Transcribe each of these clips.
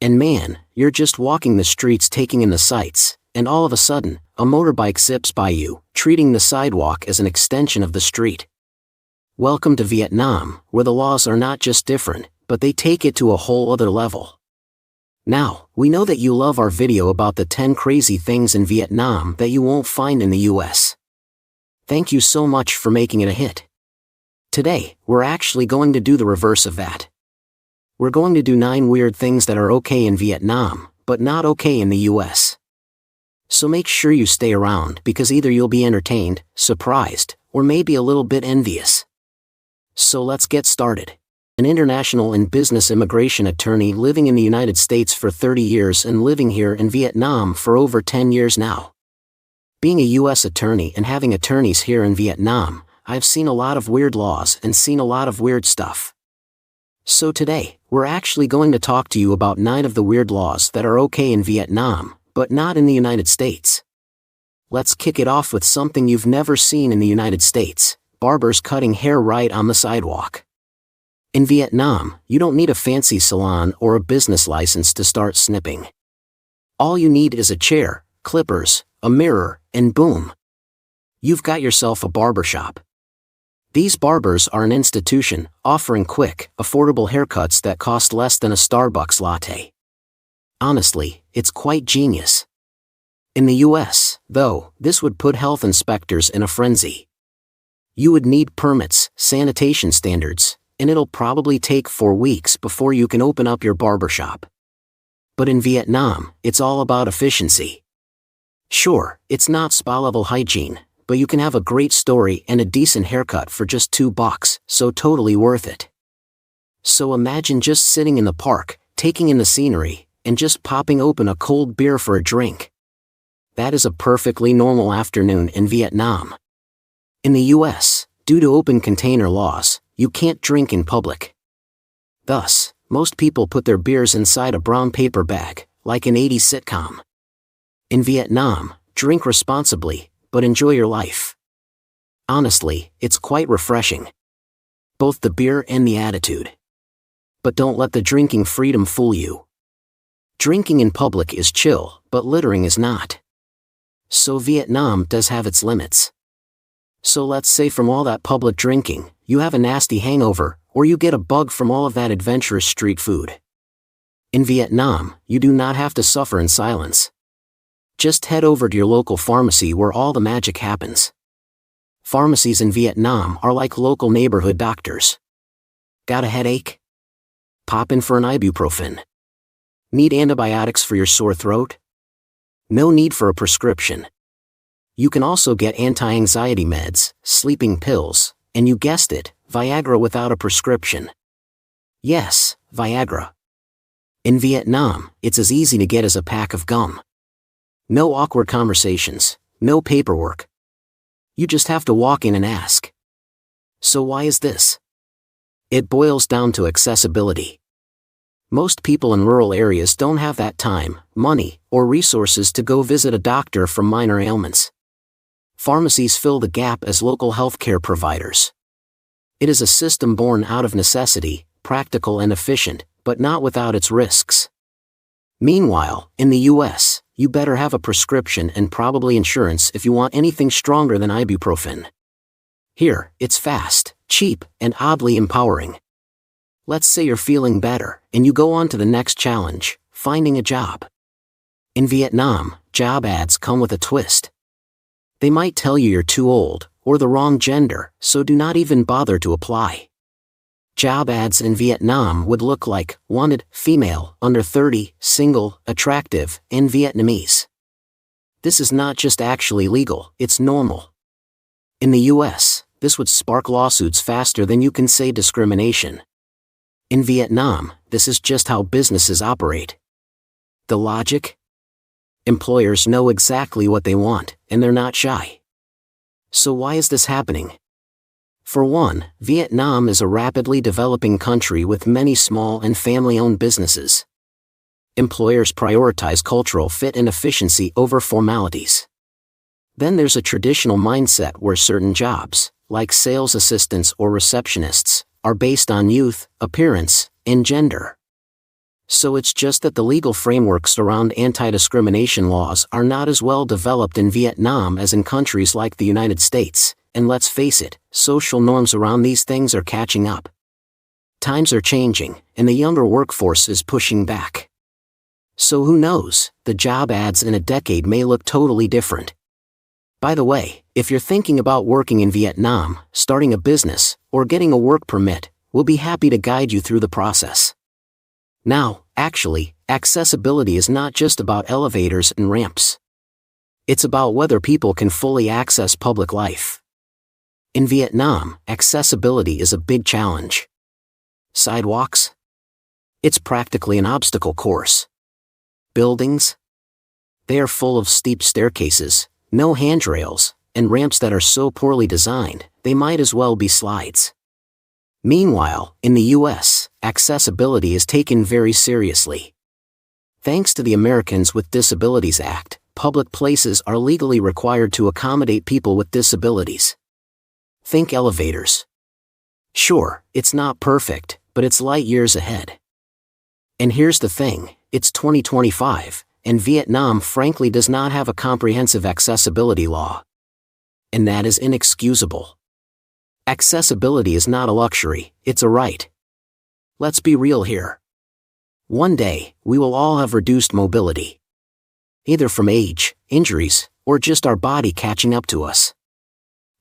And man, you're just walking the streets taking in the sights, and all of a sudden, a motorbike zips by you, treating the sidewalk as an extension of the street. Welcome to Vietnam, where the laws are not just different, but they take it to a whole other level. Now, we know that you love our video about the 10 crazy things in Vietnam that you won't find in the US. Thank you so much for making it a hit. Today, we're actually going to do the reverse of that. We're going to do 9 weird things that are okay in Vietnam, but not okay in the US. So make sure you stay around because either you'll be entertained, surprised, or maybe a little bit envious. So let's get started. An international and business immigration attorney living in the United States for 30 years and living here in Vietnam for over 10 years now. Being a US attorney and having attorneys here in Vietnam, I've seen a lot of weird laws and seen a lot of weird stuff. So today, we're actually going to talk to you about 9 of the weird laws that are okay in Vietnam, but not in the United States. Let's kick it off with something you've never seen in the United States: barbers cutting hair right on the sidewalk. In Vietnam, you don't need a fancy salon or a business license to start snipping. All you need is a chair, clippers, a mirror, and boom. You've got yourself a barbershop. These barbers are an institution, offering quick, affordable haircuts that cost less than a Starbucks latte. Honestly, it's quite genius. In the US, though, this would put health inspectors in a frenzy. You would need permits, sanitation standards, and it'll probably take 4 weeks before you can open up your barbershop. But in Vietnam, it's all about efficiency. Sure, it's not spa-level hygiene, but you can have a great story and a decent haircut for just $2, so totally worth it. So imagine just sitting in the park, taking in the scenery, and just popping open a cold beer for a drink. That is a perfectly normal afternoon in Vietnam. In the US, due to open container laws, you can't drink in public. Thus, most people put their beers inside a brown paper bag, like an 80s sitcom. In Vietnam, drink responsibly, but enjoy your life. Honestly, it's quite refreshing. Both the beer and the attitude. But don't let the drinking freedom fool you. Drinking in public is chill, but littering is not. So Vietnam does have its limits. So let's say from all that public drinking, you have a nasty hangover, or you get a bug from all of that adventurous street food. In Vietnam, you do not have to suffer in silence. Just head over to your local pharmacy where all the magic happens. Pharmacies in Vietnam are like local neighborhood doctors. Got a headache? Pop in for an ibuprofen. Need antibiotics for your sore throat? No need for a prescription. You can also get anti-anxiety meds, sleeping pills, and you guessed it, Viagra without a prescription. Yes, Viagra. In Vietnam, it's as easy to get as a pack of gum. No awkward conversations, no paperwork. You just have to walk in and ask. So why is this? It boils down to accessibility. Most people in rural areas don't have that time, money, or resources to go visit a doctor for minor ailments. Pharmacies fill the gap as local healthcare providers. It is a system born out of necessity, practical and efficient, but not without its risks. Meanwhile, in the US, you better have a prescription and probably insurance if you want anything stronger than ibuprofen. Here, it's fast, cheap, and oddly empowering. Let's say you're feeling better, and you go on to the next challenge, finding a job. In Vietnam, job ads come with a twist. They might tell you you're too old, or the wrong gender, so do not even bother to apply. Job ads in Vietnam would look like: wanted, female, under 30, single, attractive, and Vietnamese. This is not just actually legal, it's normal. In the US, this would spark lawsuits faster than you can say discrimination. In Vietnam, this is just how businesses operate. The logic? Employers know exactly what they want, and they're not shy. So why is this happening? For one, Vietnam is a rapidly developing country with many small and family-owned businesses. Employers prioritize cultural fit and efficiency over formalities. Then there's a traditional mindset where certain jobs, like sales assistants or receptionists, are based on youth, appearance, and gender. So it's just that the legal frameworks around anti-discrimination laws are not as well developed in Vietnam as in countries like the United States, and let's face it, social norms around these things are catching up. Times are changing, and the younger workforce is pushing back. So who knows, the job ads in a decade may look totally different. By the way, if you're thinking about working in Vietnam, starting a business, or getting a work permit, we'll be happy to guide you through the process. Now, actually, accessibility is not just about elevators and ramps. It's about whether people can fully access public life. In Vietnam, accessibility is a big challenge. Sidewalks? It's practically an obstacle course. Buildings? They are full of steep staircases, no handrails, and ramps that are so poorly designed, they might as well be slides. Meanwhile, in the US, accessibility is taken very seriously. Thanks to the Americans with Disabilities Act, public places are legally required to accommodate people with disabilities. Think elevators. Sure, it's not perfect, but it's light years ahead. And here's the thing, it's 2025, and Vietnam frankly does not have a comprehensive accessibility law. And that is inexcusable. Accessibility is not a luxury, it's a right. Let's be real here. One day, we will all have reduced mobility. Either from age, injuries, or just our body catching up to us.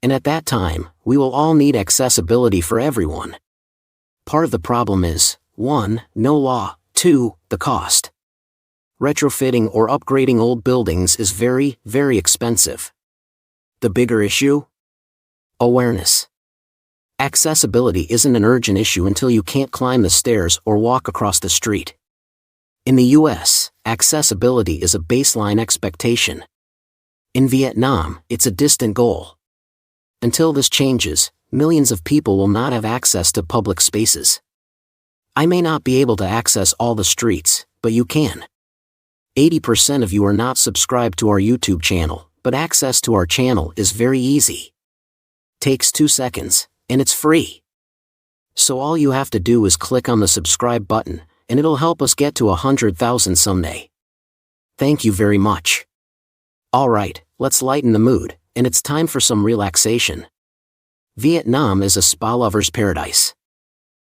And at that time, we will all need accessibility for everyone. Part of the problem is, 1, no law, 2, the cost. Retrofitting or upgrading old buildings is very, very expensive. The bigger issue? Awareness. Accessibility isn't an urgent issue until you can't climb the stairs or walk across the street. In the US, accessibility is a baseline expectation. In Vietnam, it's a distant goal. Until this changes, millions of people will not have access to public spaces. I may not be able to access all the streets, but you can. 80% of you are not subscribed to our YouTube channel, but access to our channel is very easy. Takes 2 seconds, and it's free. So all you have to do is click on the subscribe button, and it'll help us get to 100,000 someday. Thank you very much. Alright, let's lighten the mood, and it's time for some relaxation. Vietnam is a spa lover's paradise.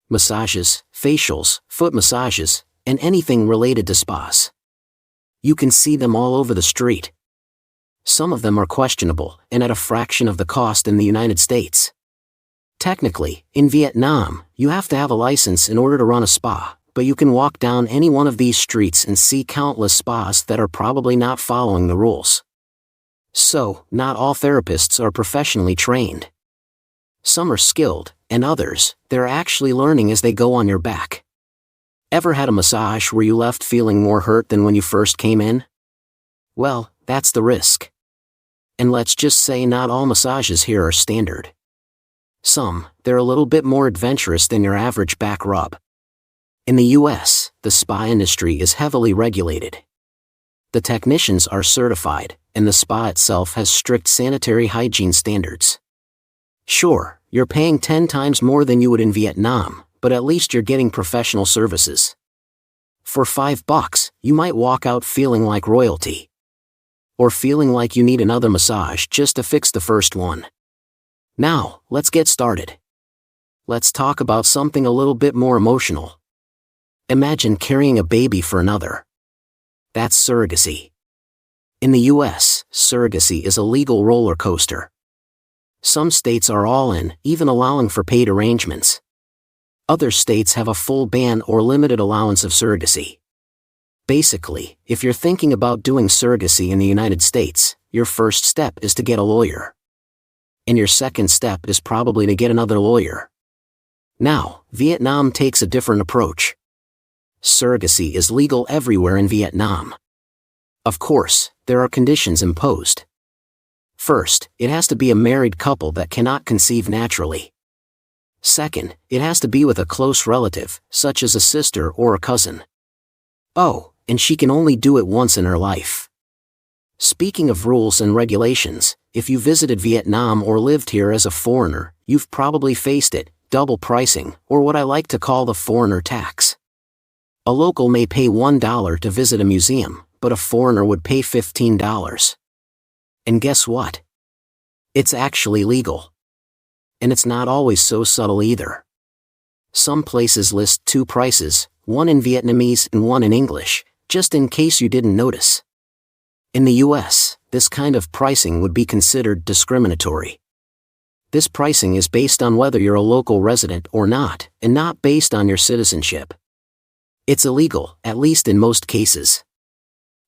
Massages, facials, foot massages, and anything related to spas. You can see them all over the street. Some of them are questionable, and at a fraction of the cost in the United States. Technically, in Vietnam, you have to have a license in order to run a spa, but you can walk down any one of these streets and see countless spas that are probably not following the rules. So, not all therapists are professionally trained. Some are skilled, and others, they're actually learning as they go on your back. Ever had a massage where you left feeling more hurt than when you first came in? Well, that's the risk. And let's just say not all massages here are standard. Some, they're a little bit more adventurous than your average back rub. In the US, the spa industry is heavily regulated. The technicians are certified, and the spa itself has strict sanitary hygiene standards. Sure, you're paying 10 times more than you would in Vietnam, but at least you're getting professional services. For $5, you might walk out feeling like royalty. Or feeling like you need another massage just to fix the first one. Now, let's get started. Let's talk about something a little bit more emotional. Imagine carrying a baby for another. That's surrogacy. In the US, surrogacy is a legal roller coaster. Some states are all in, even allowing for paid arrangements. Other states have a full ban or limited allowance of surrogacy. Basically, if you're thinking about doing surrogacy in the United States, your first step is to get a lawyer. And your second step is probably to get another lawyer. Now, Vietnam takes a different approach. Surrogacy is legal everywhere in Vietnam. Of course, there are conditions imposed. First, it has to be a married couple that cannot conceive naturally. Second, it has to be with a close relative, such as a sister or a cousin. Oh, and she can only do it once in her life. Speaking of rules and regulations, if you visited Vietnam or lived here as a foreigner, you've probably faced it, double pricing, or what I like to call the foreigner tax. A local may pay $1 to visit a museum, but a foreigner would pay $15. And guess what? It's actually legal. And it's not always so subtle either. Some places list two prices, one in Vietnamese and one in English, just in case you didn't notice. In the US, this kind of pricing would be considered discriminatory. This pricing is based on whether you're a local resident or not, and not based on your citizenship. It's illegal, at least in most cases.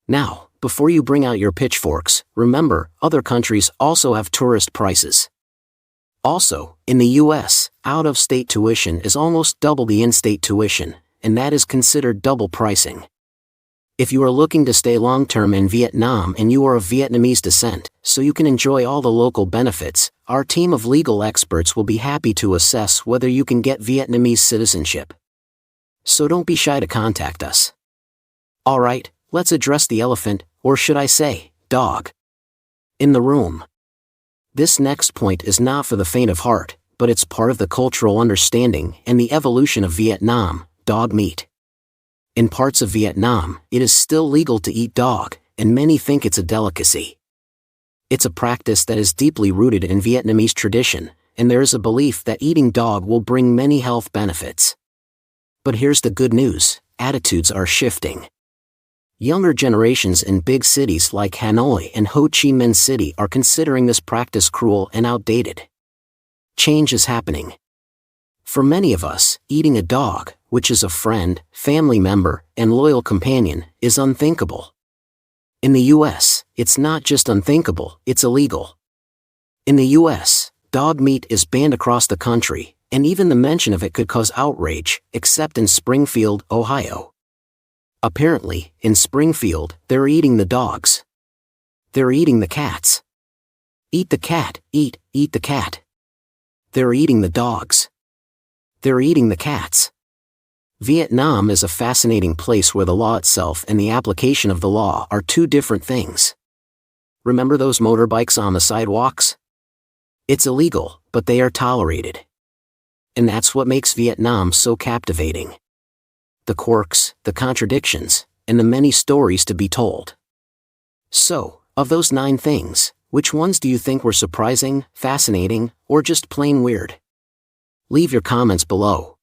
Now, before you bring out your pitchforks, remember, other countries also have tourist prices. Also, in the US, out-of-state tuition is almost double the in-state tuition, and that is considered double pricing. If you are looking to stay long-term in Vietnam and you are of Vietnamese descent, so you can enjoy all the local benefits, our team of legal experts will be happy to assess whether you can get Vietnamese citizenship. So don't be shy to contact us. Alright, let's address the elephant, or should I say, dog, in the room. This next point is not for the faint of heart, but it's part of the cultural understanding and the evolution of Vietnam: dog meat. In parts of Vietnam, it is still legal to eat dog, and many think it's a delicacy. It's a practice that is deeply rooted in Vietnamese tradition, and there is a belief that eating dog will bring many health benefits. But here's the good news: attitudes are shifting. Younger generations in big cities like Hanoi and Ho Chi Minh City are considering this practice cruel and outdated. Change is happening. For many of us, eating a dog, which is a friend, family member, and loyal companion, is unthinkable. In the US, it's not just unthinkable, it's illegal. In the US, dog meat is banned across the country, and even the mention of it could cause outrage, except in Springfield, Ohio. Apparently, in Springfield, they're eating the dogs. They're eating the cats. Eat the cat, eat the cat. They're eating the dogs. They're eating the cats. Vietnam is a fascinating place where the law itself and the application of the law are two different things. Remember those motorbikes on the sidewalks? It's illegal, but they are tolerated. And that's what makes Vietnam so captivating. The quirks, the contradictions, and the many stories to be told. So, of those 9 things, which ones do you think were surprising, fascinating, or just plain weird? Leave your comments below.